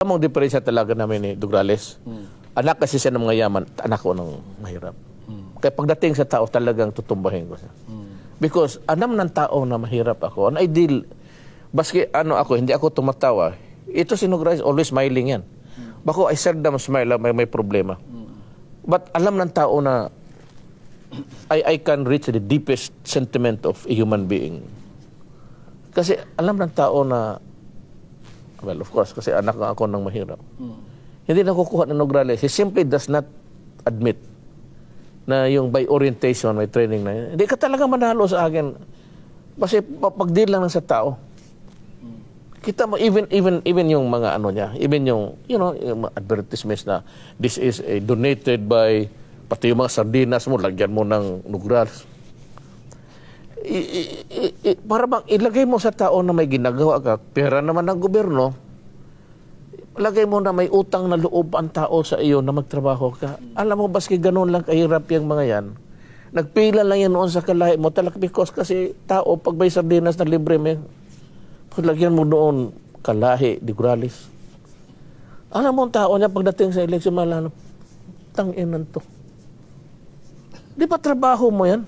mong diferensya talaga namin ni Dugrales. Anak kasi siya ng mga yaman, anak ko ng mahirap. Kaya pagdating sa tao, talagang tutumbahin ko siya. Because alam ng tao na mahirap ako. An ideal, baski ano ako, hindi ako tumatawa. Ito si Dugrales, always smiling yan. Bako, I seldom smile, may problema. But alam ng tao na I can reach the deepest sentiment of a human being. Kasi alam ng tao na, well, of course, kasi anak ako ng mahirap. Hindi nakukuha ng Dugrales. He simply does not admit na yung by orientation, may training na yun. Hindi ka talaga manalo sa akin. Kasi pag-deal lang sa tao. Kita mo, even yung mga ano niya, even yung, you know, yung advertisements na this is donated by, pati yung mga sardinas mo, lagyan mo ng Dugrales. Para bang ilagay mo sa tao na may ginagawa ka, pera naman ng gobyerno, lagay mo na may utang na loob ang tao sa iyo na magtrabaho ka. Alam mo, baski ganun lang kahirap yung mga yan. Nagpila lang yan noon sa kalahi mo. Talaga because kasi tao, pag may sardinas na libre, may lagyan mo noon kalahi, Dugrales. Alam mo ang tao niya pagdating sa eleksyon, malano, tanginan to. Di ba trabaho mo yan?